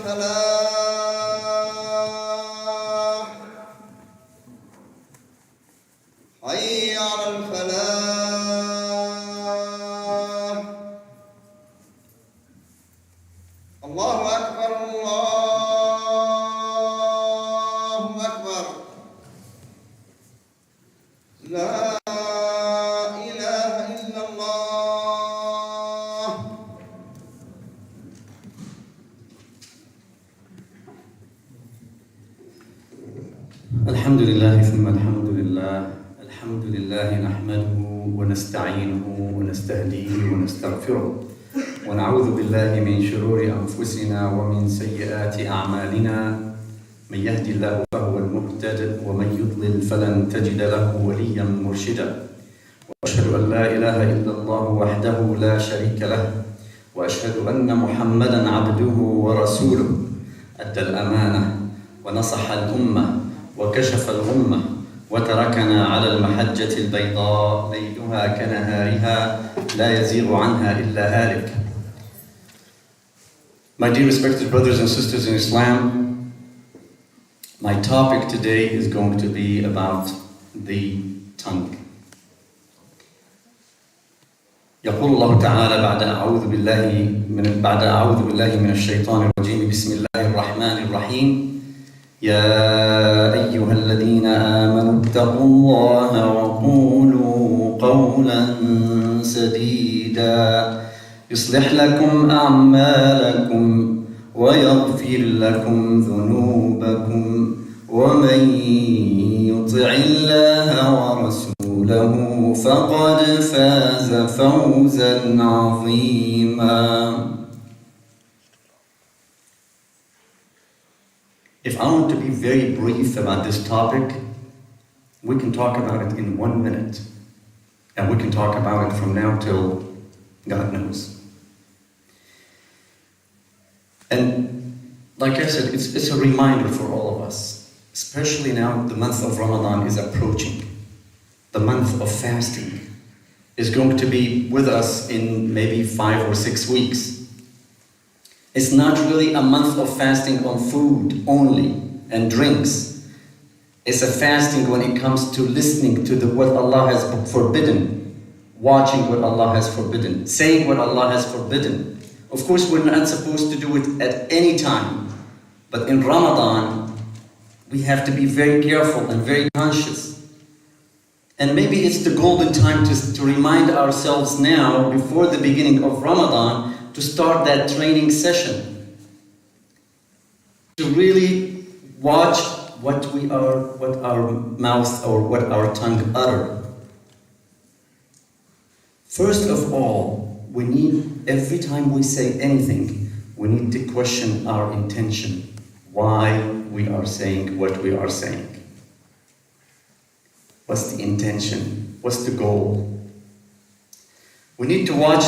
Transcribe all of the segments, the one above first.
الفلاح حي على الفلاح الله أكبر الله أكبر لا إله إلا الله الحمد لله ثم الحمد لله الحمد لله نحمده ونستعينه ونستهديه ونستغفره ونعوذ بالله من شرور أنفسنا ومن سيئات أعمالنا من يهدي الله فهو المهتد ومن يضلل فلن تجد له وليا مرشدا وأشهد أن لا إله إلا الله وحده لا شريك له وأشهد أن محمدا عبده ورسوله أدى الأمانة ونصح الأمة وكشف الغمة وتركنا على المحجة البيضاء ليلها كنهارها لا يزيغ عنها إلا هالك. My dear respected brothers and sisters in Islam, my topic today is going to be about the tongue. يقول الله تعالى بعد أعوذ بالله من الشيطان الرجيم بسم الله الرحمن الرحيم يا أيها الذين آمنوا اتقوا الله وقولوا قولا سديدا يصلح لكم أعمالكم ويغفر لكم ذنوبكم ومن يطع الله ورسوله فقد فاز فوزا عظيما. If I want to be very brief about this topic, we can talk about it in 1 minute. And we can talk about it from now till God knows. And like I said, it's a reminder for all of us, especially now the month of Ramadan is approaching. The month of fasting is going to be with us in maybe 5 or 6 weeks. It's not really a month of fasting on food only and drinks. It's a fasting when it comes to listening to what Allah has forbidden, watching what Allah has forbidden, saying what Allah has forbidden. Of course, we're not supposed to do it at any time, but in Ramadan, we have to be very careful and very conscious. And maybe it's the golden time to remind ourselves now, before the beginning of Ramadan, to start that training session, to really watch what our mouth or what our tongue utter. First of all, we need, every time we say anything, we need to question our intention, why we are saying what we are saying. What's the intention? What's the goal? We need to watch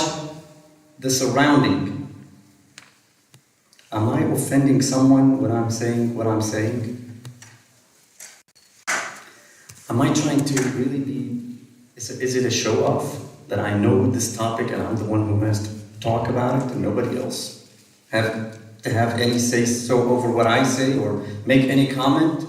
the surrounding. Am I offending someone when I'm saying what I'm saying? Am I trying to really be, is it a show off that I know this topic and I'm the one who has to talk about it and nobody else have to have any say so over what I say or make any comment?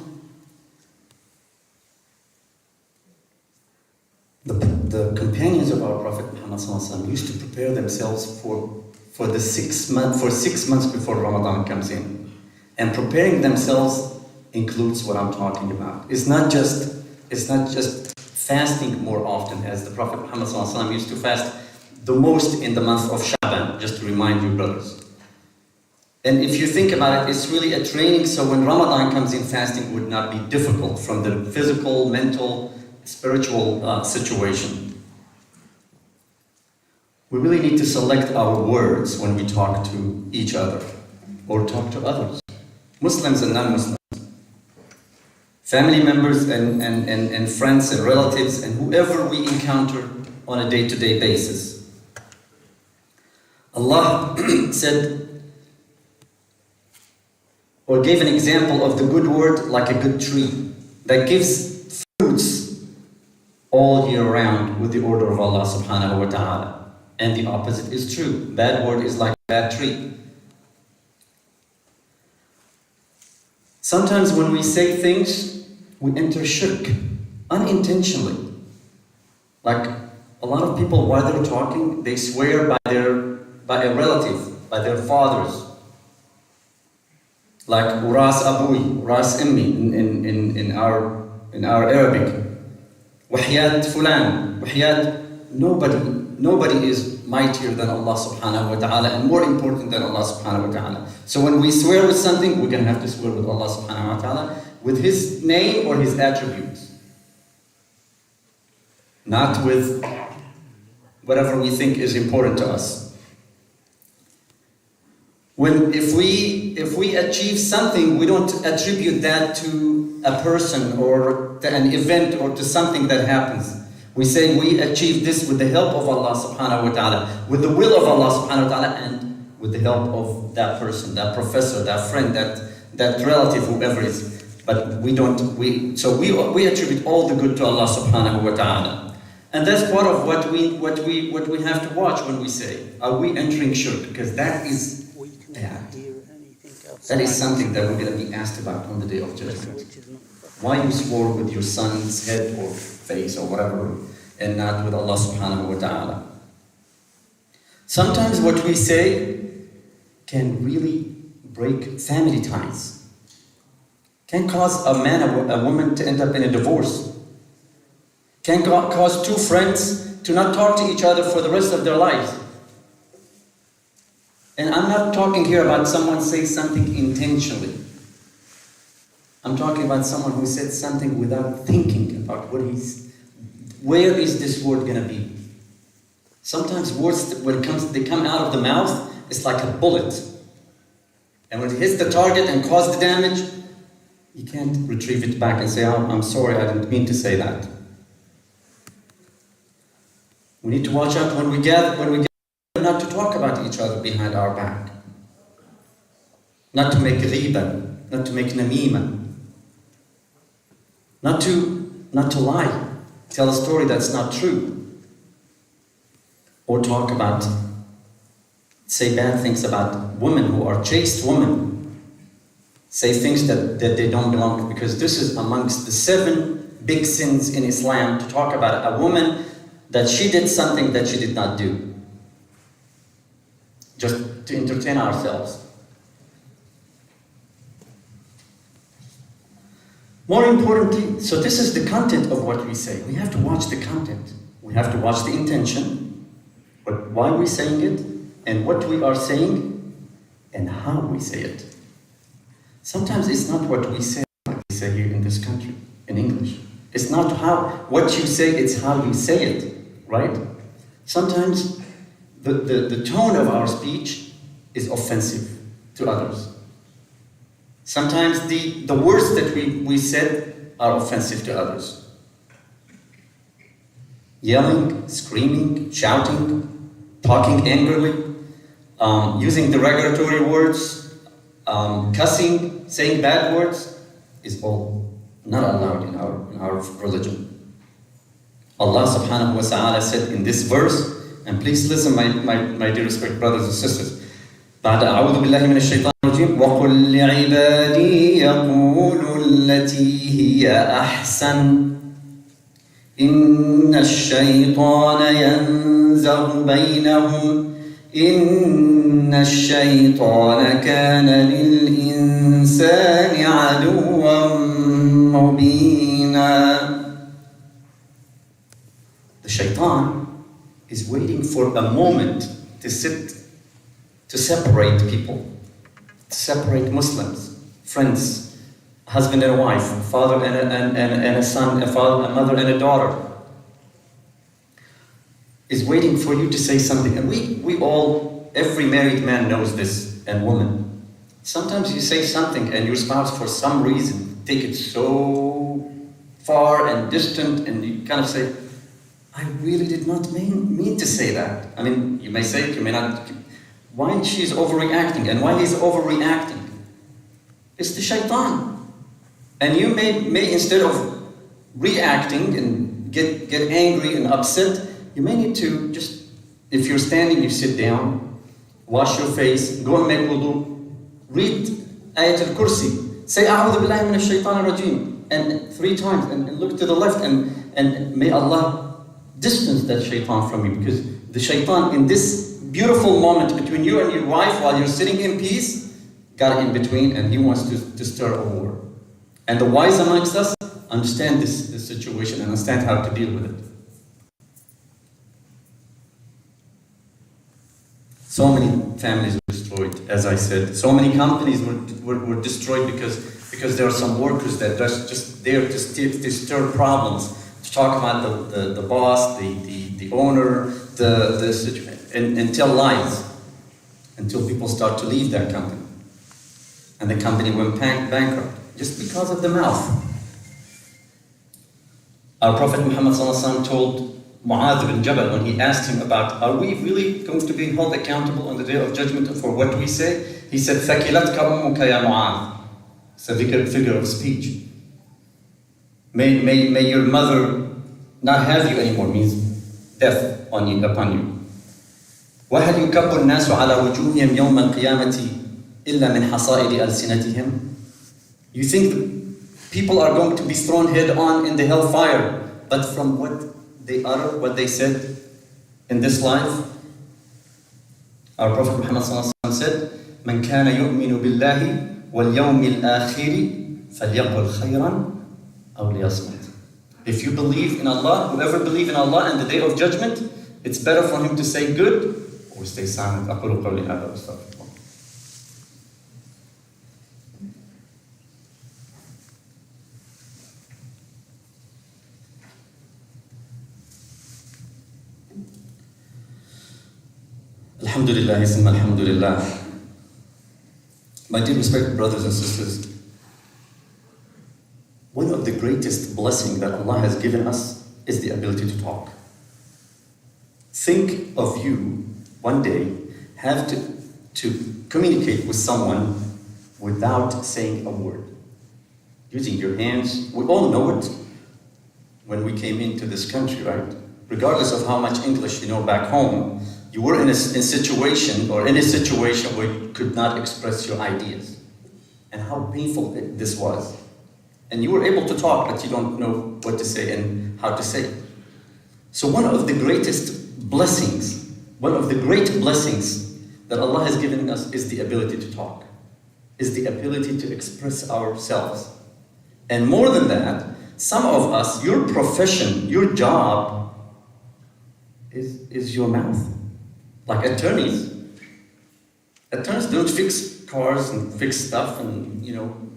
The companions of our Prophet Muhammad used to prepare themselves for 6 months before Ramadan comes in. And preparing themselves includes what I'm talking about. It's not just fasting more often, as the Prophet Muhammad used to fast the most in the month of Sha'ban, just to remind you brothers. And if you think about it, it's really a training, so when Ramadan comes in, fasting would not be difficult from the physical, mental, spiritual situation. We really need to select our words when we talk to each other or talk to others, Muslims and non-Muslims, family members and friends and relatives and whoever we encounter on a day-to-day basis. Allah said, or gave an example of the good word like a good tree that gives fruits all year round with the order of Allah subhanahu wa ta'ala. And the opposite is true. Bad word is like a bad tree. Sometimes when we say things, we enter shirk unintentionally. Like a lot of people, while they're talking, they swear by a relative, by their fathers. Like Uras Abui, Uras Immi in our Arabic. Wahiyat Fulan, Wahiyat, nobody is mightier than Allah subhanahu wa ta'ala and more important than Allah subhanahu wa ta'ala. So when we swear with something, we're going to have to swear with Allah subhanahu wa ta'ala, with His name or His attributes. Not with whatever we think is important to us. If we achieve something, we don't attribute that to a person or to an event or to something that happens. We say we achieved this with the help of Allah subhanahu wa ta'ala, with the will of Allah subhanahu wa ta'ala, and with the help of that person, that professor, that friend, that relative, whoever it is. But we attribute all the good to Allah subhanahu wa ta'ala. And that's part of what we have to watch when we say, are we entering shirk? Because that is bad. That is something that we're going to be asked about on the Day of Judgment. Why you swore with your son's head or face or whatever, and not with Allah subhanahu wa ta'ala. Sometimes what we say can really break family ties. Can cause a man or a woman to end up in a divorce. Can cause two friends to not talk to each other for the rest of their lives. And I'm not talking here about someone saying something intentionally. I'm talking about someone who said something without thinking about where is this word going to be. Sometimes words, they come out of the mouth, it's like a bullet. And when it hits the target and causes the damage, you can't retrieve it back and say, oh, I'm sorry, I didn't mean to say that. We need to watch out when we gather not to talk about each other behind our back. Not to make ghiba, not to make namima. Not to lie, tell a story that's not true. Or say bad things about women who are chaste women. Say things that they don't belong to, because this is amongst the 7 big sins in Islam, to talk about a woman that she did something that she did not do. Just to entertain ourselves. More importantly, so this is the content of what we say. We have to watch the content. We have to watch the intention, why we're saying it, and what we are saying, and how we say it. Sometimes it's not what we say, like we say here in this country, in English. It's not what you say, it's how you say it, right? Sometimes the tone of our speech is offensive to others. Sometimes the words that we said are offensive to others. Yelling, screaming, shouting, talking angrily, using derogatory words, cussing, saying bad words is all not allowed in our religion. Allah subhanahu wa ta'ala said in this verse, and please listen, my dear respected brothers and sisters. بعد أعوذ بالله من الشيطان الرجيم وقل لعبادي يقولوا التي هي أحسن إن الشيطان ينزغ بينهم إن الشيطان كان للإنسان عدوا مبينا. The shaitan is waiting for a moment to separate people, to separate Muslims, friends, husband and a wife, father and a son, a mother and a daughter. Is waiting for you to say something. And we all, every married man knows this, and woman. Sometimes you say something and your spouse, for some reason, take it so far and distant, and you kind of say, I really did not mean to say that. I mean, you may say it, you may not. Why she's overreacting and why he's overreacting? It's the shaitan. And you may instead of reacting and get angry and upset, you may need to just, if you're standing, you sit down, wash your face, go and make wudu, read Ayat al-Kursi, Say A'udhu billahi minash shaitanir rajim and 3 times and look to the left and may Allah distance that shaitan from you, because the shaitan in this beautiful moment between you and your wife while you're sitting in peace got in between and he wants to stir a war. And the wise amongst us understand this situation and understand how to deal with it. So many families were destroyed, as I said. So many companies were destroyed because there are some workers that are just there to stir problems, to talk about the boss, the owner, and tell lies until people start to leave that company. And the company went bankrupt just because of the mouth. Our Prophet Muhammad told Mu'adh bin Jabal, when he asked him about, are we really going to be held accountable on the Day of Judgment for what we say? He said, ثَكِلَتْكَ أُمُّكَ يَا مُعَاذ. It's a figure of speech. May your mother not have you anymore, means death upon you. وَهَلْ يُكَبُّ النَّاسُ عَلَى وُجُوهِهِمْ يَوْمَ الْقِيَامَةِ إِلَّا مِنْ حَصَائِدِ أَلْسِنَتِهِمْ. You think people are going to be thrown head on in the hellfire, but from what they utter, what they said in this life? Our Prophet Muhammad said, مَنْ كَانَ يُؤْمِنُ بِاللَّهِ وَالْيَوْمِ الْآخِرِ فَلْيَقُلْ خَيْرًا أَوْ لِيَصْمُتْ. If you believe in Allah, whoever believes in Allah and the Day of Judgment, it's better for him to say good or stay silent. أقول قولي هذا وأستغفر الله. Alhamdulillah, alhamdulillah. My dear respected brothers and sisters, one of the greatest blessings that Allah has given us is the ability to talk. Think of you one day have to communicate with someone without saying a word, using your hands. We all know it when we came into this country, right? Regardless of how much English you know back home, you were in a situation where you could not express your ideas, and how painful this was. And you were able to talk, but you don't know what to say and how to say it. So one of the greatest blessings, one of the great blessings that Allah has given us is the ability to talk, is the ability to express ourselves. And more than that, some of us, your profession, your job is your mouth. Like attorneys don't fix cars and fix stuff and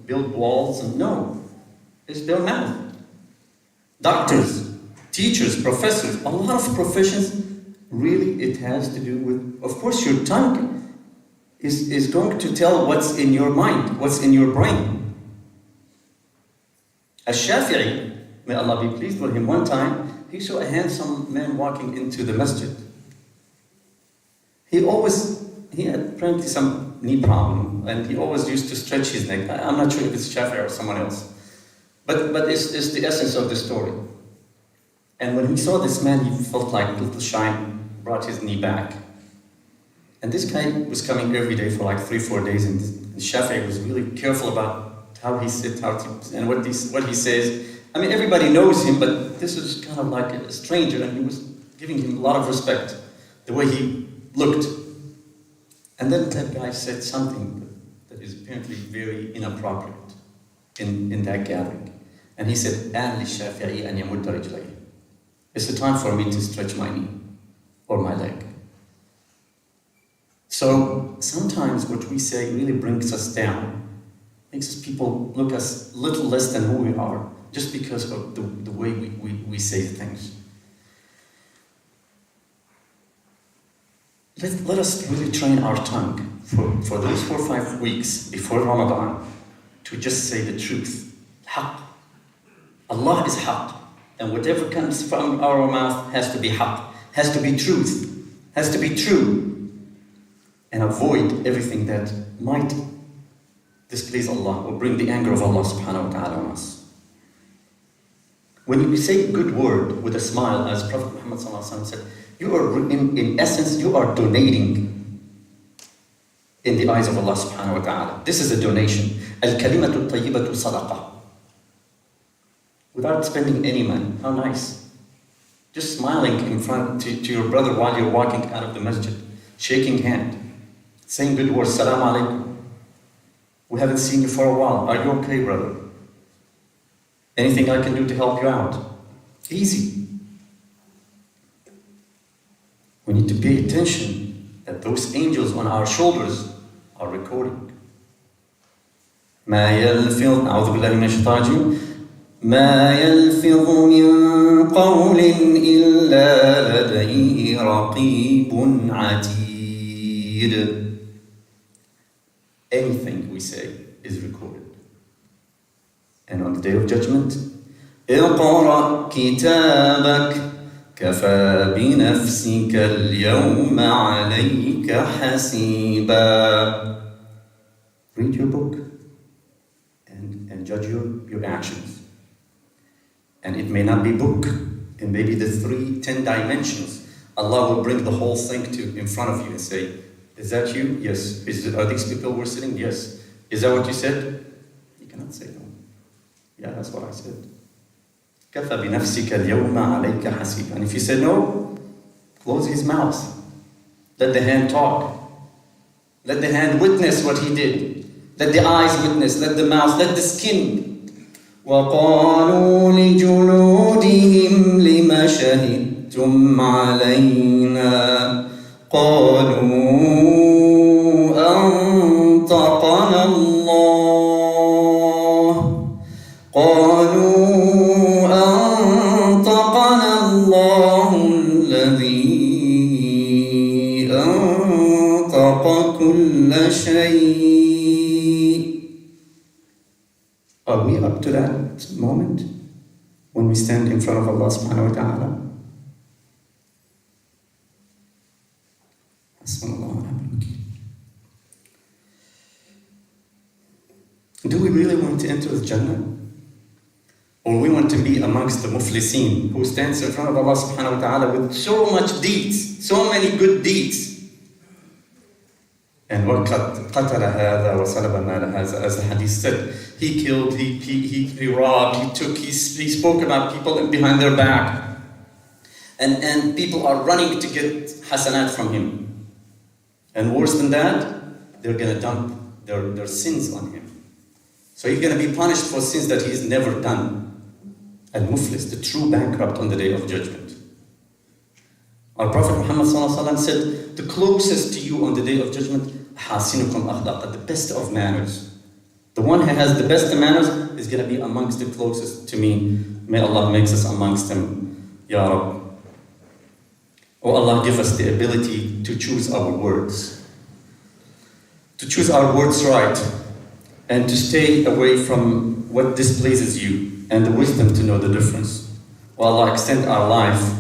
build walls, and no, it's their mouth. Doctors, teachers, professors, a lot of professions, really it has to do with, of course, your tongue is going to tell what's in your mind, what's in your brain. Ash-Shafi'i, may Allah be pleased with him, one time he saw a handsome man walking into the masjid. He had apparently some knee problem, and he always used to stretch his neck. I'm not sure if it's Shafi'i or someone else, but it's the essence of the story. And when he saw this man, he felt like a little shine brought his knee back. And this guy was coming every day for like 3-4 days, and Shafi'i was really careful about how he sits, and what he says. I mean, everybody knows him, but this is kind of like a stranger, and he was giving him a lot of respect, the way he looked. And then that guy said something that is apparently very inappropriate in that gathering. And he said, "An li Shafi'i an yamudda rijlayhi." It's the time for me to stretch my knee or my leg. So sometimes what we say really brings us down, makes people look us a little less than who we are, just because of the way we say things. Let us really train our tongue for those 4 or 5 weeks before Ramadan to just say the truth. Haqq. Allah is haqq. And whatever comes from our mouth has to be haqq, has to be truth, has to be true. And avoid everything that might displease Allah or bring the anger of Allah subhanahu wa ta'ala on us. When you say a good word with a smile, as Prophet Muhammad said, you are, in essence, you are donating in the eyes of Allah subhanahu wa ta'ala. This is a donation. Al-kalimatu tayyibatu sadaqah. Without spending any money. How nice. Just smiling in front to your brother while you're walking out of the masjid. Shaking hand. Saying good words. Salaam alaikum. We haven't seen you for a while. Are you okay, brother? Anything I can do to help you out? Easy. We need to pay attention that those angels on our shoulders are recording. ما يلفظ أعوذ بالله من الشيطان الرجيم ما يلفظ من قول إلا لديه رقيب عتيد. Anything we say is recorded. And on the Day of Judgment, اقرأ كتابك كفى بنفسك اليوم عليك حسيبا. Read your book and judge your actions. And it may not be book, it may be the 10 dimensions. Allah will bring the whole thing in front of you and say, is that you? Yes. Are these people who were sitting? Yes. Is that what you said? You cannot say no. Yeah, that's what I said. كَفَى بِنَفْسِكَ الْيَوْمَ عَلَيْكَ حَسِيبًا. And if you said no, close his mouth. Let the hand talk. Let the hand witness what he did. Let the eyes witness. Let the mouth. Let the skin. وَقَالُوا لِجُلُودِهِمْ لِمَ شَهِدْتُمْ عَلَيْنَا قَالُوا أَنطَقَنَا اللَّهُ الَّذِي أَنطَقَ كُلَّ شَيْءٍ. Are we up to that moment when we stand in front of Allah subhanahu wa ta'ala? Do we really want to enter the Jannah? Or we want to be amongst the muflisin who stands in front of Allah subhanahu wa ta'ala with so much deeds, so many good deeds. And وَقَدْ قَتَلَ هَذَا وَسَلَبَ مَالَ هَذَا, as the hadith said, he killed, he robbed, he took, he spoke about people behind their back. And people are running to get hasanat from him. And worse than that, they're going to dump their sins on him. So he's going to be punished for sins that he's never done. Al-Muflis, the true bankrupt on the Day of Judgment. Our Prophet Muhammad said, the closest to you on the Day of Judgment, حَاسِنُكُمْ أَخْلَاقًا, the best of manners. The one who has the best of manners is going to be amongst the closest to me. May Allah make us amongst them. Ya Rabb. Oh Allah, give us the ability to choose our words. To choose our words right. And to stay away from what displeases you. And the wisdom to know the difference. Oh Allah, extend our lives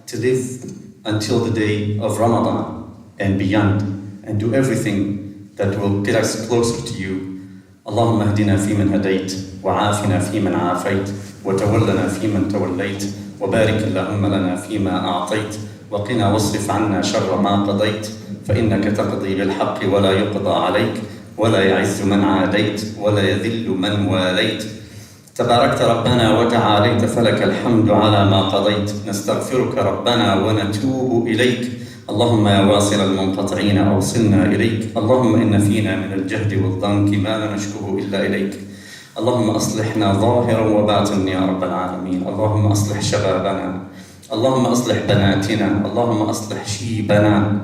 to live until the day of Ramadan and beyond. And do everything that will get us closer to you. Allahumma hdina fi man hadayt, wa afina fi man afayt, wa tawallana fi man tawallayt, wa barik Allahumma lana fi ma a'tayt, wa qina wasrif anna sharra ma qadayt, fa innaka taqdi bil haqqi wa la yuqda alayk, wa la ya'izzu man 'adayt, wa la yadhillu man walayt. تباركت ربنا وتعاليت فلك الحمد على ما قضيت نستغفرك ربنا ونتوب إليك اللهم يا واصل المنقطعين أوصلنا إليك اللهم إن فينا من الجهد والضنك ما لا نشكوه إلا إليك اللهم أصلحنا ظاهرا وباطنا يا رب العالمين اللهم أصلح شبابنا اللهم أصلح بناتنا اللهم أصلح شيبنا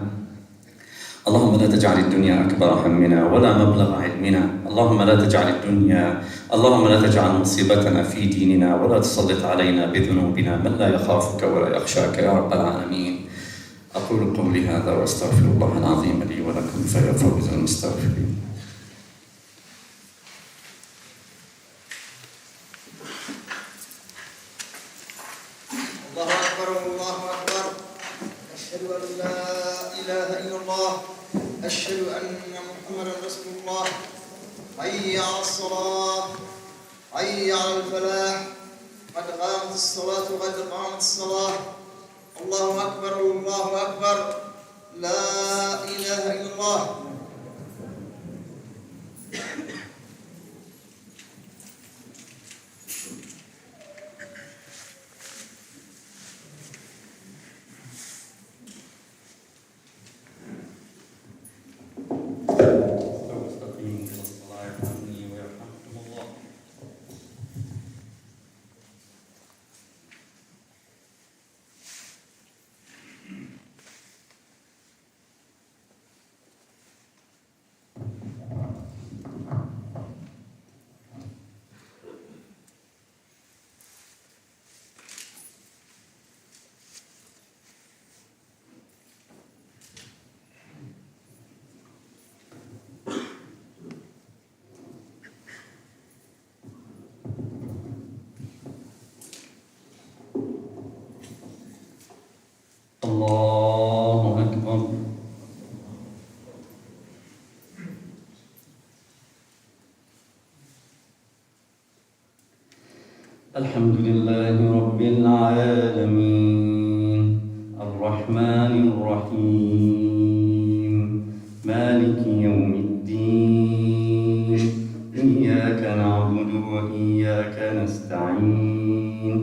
اللهم لا تجعل الدنيا أكبر همنا ولا مبلغ علمنا اللهم لا تجعل مصيبتنا في ديننا ولا تسلط علينا بذنوبنا من لا يخافك ولا يخشاك يا رب العالمين أقول قولي هذا وأستغفر الله العظيم لي ولكم فيا فوز المستغفرين الله أكبر الله أكبر أشهد أن لا إله إلا الله أشهد أن محمدا رسول الله حي على الصلاة حي على الفلاح قد قامت الصلاة قد قامت الصلاة الله أكبر الله أكبر لا إله إلا الله. مستقيم إلى الصلاة يرحمني ويرحمكم الله. الله أكبر. الحمد لله رب العالمين الرحمن الرحيم مالك يوم الدين إياك نعبد وإياك نستعين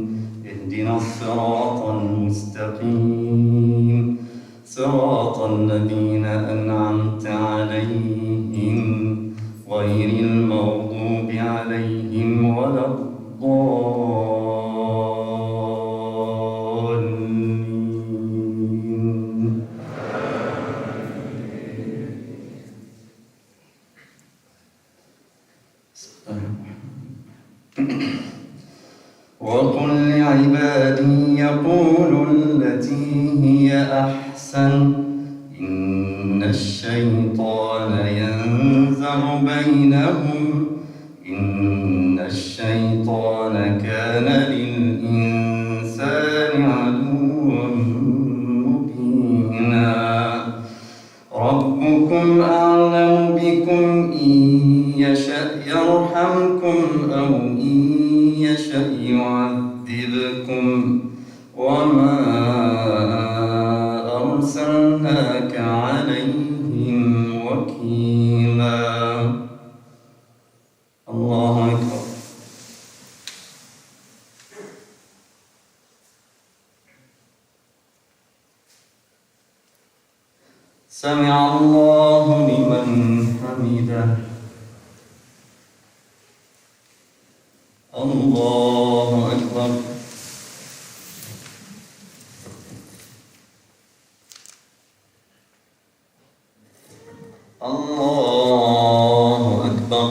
اهدنا الصراط المستقيم صراط الذين أنعمت عليهم غير المغضوب عليهم ولا الضالين. وقل لعبادي يقولوا التي هي أحسن إن الشيطان ينزغ بينهم إن الشيطان كان للإنسان عدوا مبينا. ربكم أعلم بكم إن يشأ يرحمكم أو إن يشأ يعذبكم وما أرسلناك عليهم وكيلا. الله أكبر. سمع الله لمن حمده. الله أكبر. الله أكبر.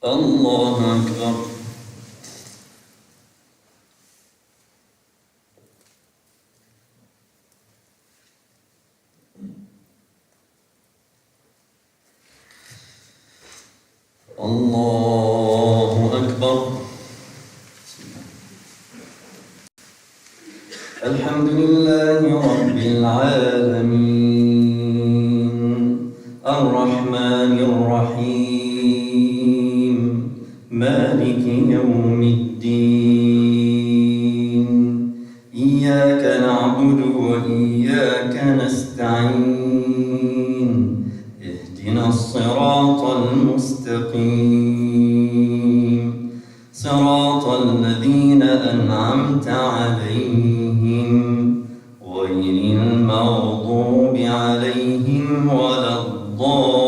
الله أكبر. الله أكبر. الحمد لله رب العالمين الرحمن الرحيم مالك يوم الدين إياك نعبد وإياك نستعين اهدنا الصراط المستقيم صراط الذين أنعمت عليهم غير المغضوب عليهم ولا الضالين.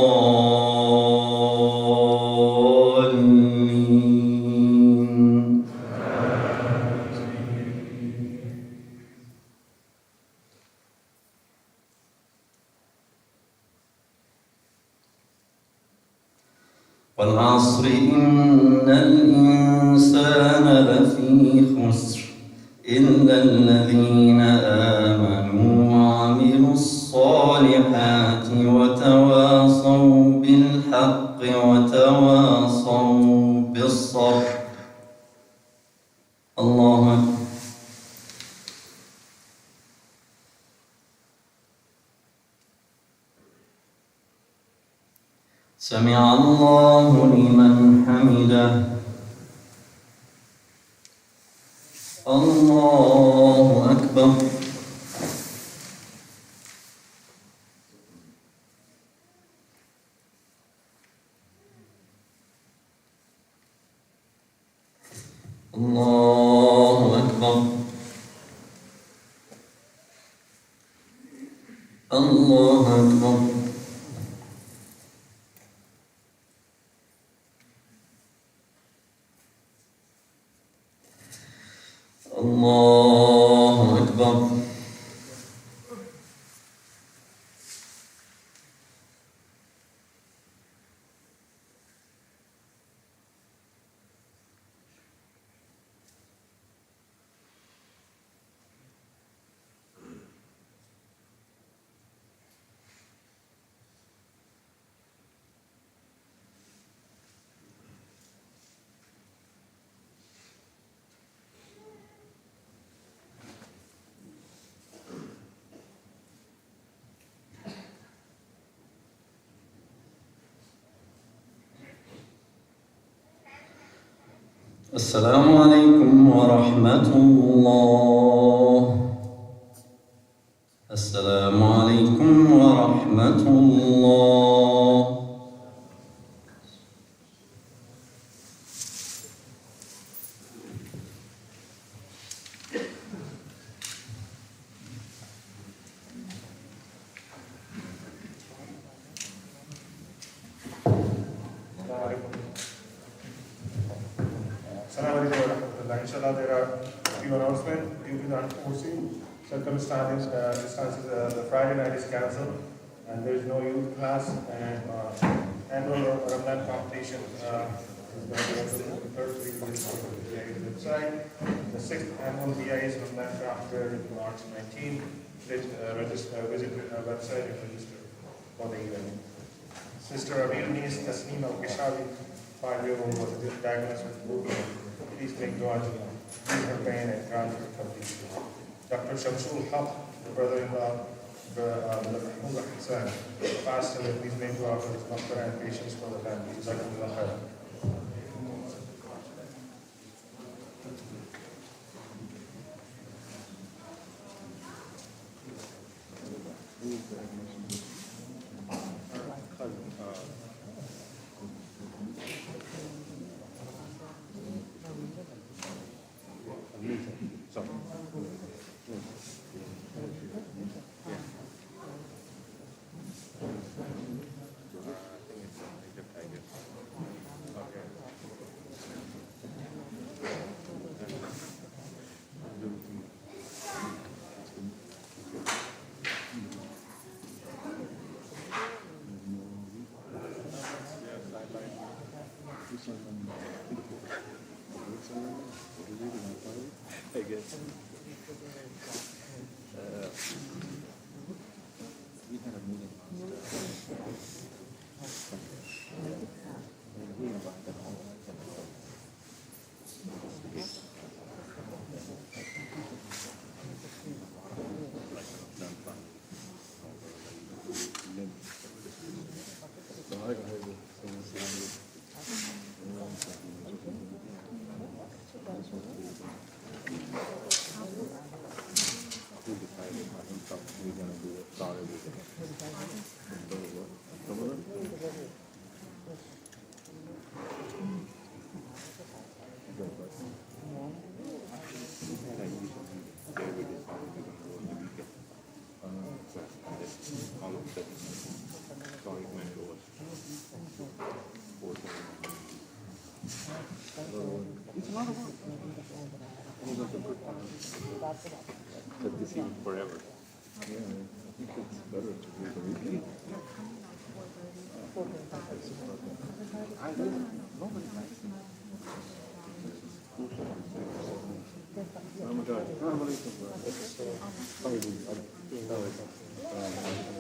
والعصر إن الإنسان لفي خسر إلا الذين آمنوا وعملوا الصالحات وتواصوا بالحق وتواصوا بالصبر. الله أكبر. سمع الله لمن حمده. الله أكبر. الله أكبر الله أكبر الله أكبر السلام عليكم ورحمة الله السلام عليكم ورحمة الله Assalamu alaikum warahmatullah. Inshallah, there are a few announcements due to the unforeseen circumstances. The Friday night is cancelled, and there is no youth class. And annual Ramadan competition is going to be on the third week of the BI's website. The sixth annual BI's Ramadan craft fair is March 19. Please visit our website and register for the event. Sister Abil Nis Tasneem Al-Kishawi, 5-year-old, was diagnosed with leukemia. Please make dua to ease her pain and grant her completion. Dr. Shamsul Haq, the brother-in-law, Mahmoud Hassan, passed away. Please make dua for his doctor and patients for the family. Jazakumullah khair. I guess. We had a meeting and we invited all of them. We're going to do it. Sorry, with it. It's not a work. It was a good time. But this is forever. Yeah, I think it's better to do the weekly. I don't. Nobody likes it.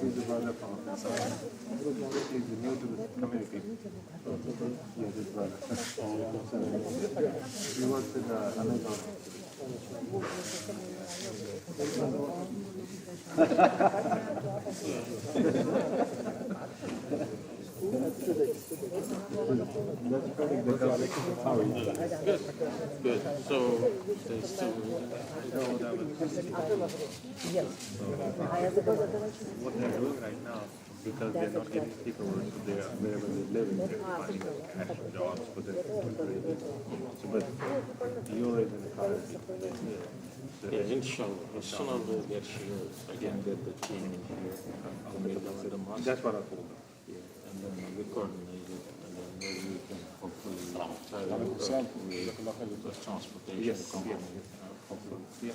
He's the brother from he's new to the community. Yeah, his brother. He works in Amazon. Good. So there's still What they're doing right now because they're not getting paperwork, so they are wherever they live, they're finding cash jobs for their children. So, but you're in the car. So Yeah, inshallah. As soon as we get here, I can get the change here. I'll meet them at the mosque. that's what I told them. Yeah, and then we coordinate it, and then maybe we can hopefully try to work with the transportation Yes, company. yes. Hopefully. Yeah.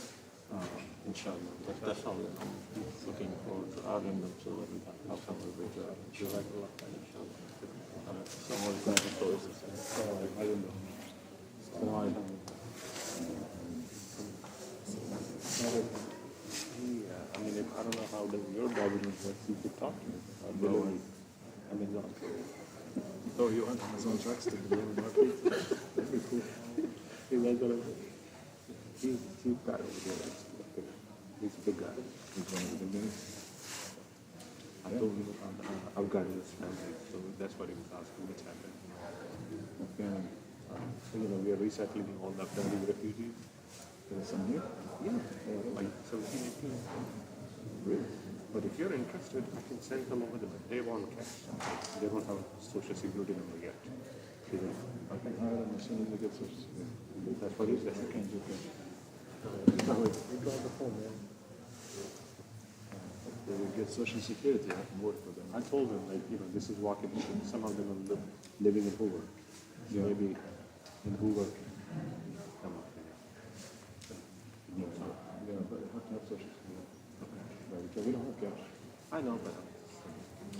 Inshallah. That's all I'm looking forward to having them so that we can help them with it. Inshallah. Some of the resources. I don't know. Yeah, I mean, if, I don't know how does your government work. You could talk to me. Delivery. Amazon. Oh, you want Amazon trucks to deliver my pizza? That'd be cool. He was gonna. He's bad over there. He's a big guy. He's one of the millions. I told him I've got his family, so that's what he was asking. What's happening? And You know, we are resettling all the Afghani refugees. there's some here. Yeah, like 17, 18. Really? But if you're interested, I can send them over there. They want cash. They don't have a social security number yet. They don't. I can hire them as soon as they get social security. That's what he said. I can't do that. We got the phone, man. They will get social security. I can work for them. I told them, like, you know, this is walking. Some of them are living in Hoover. So Yeah. maybe in Hoover. Come up there. Yeah, but I have to have social security. Right, because we don't have cash. I know, but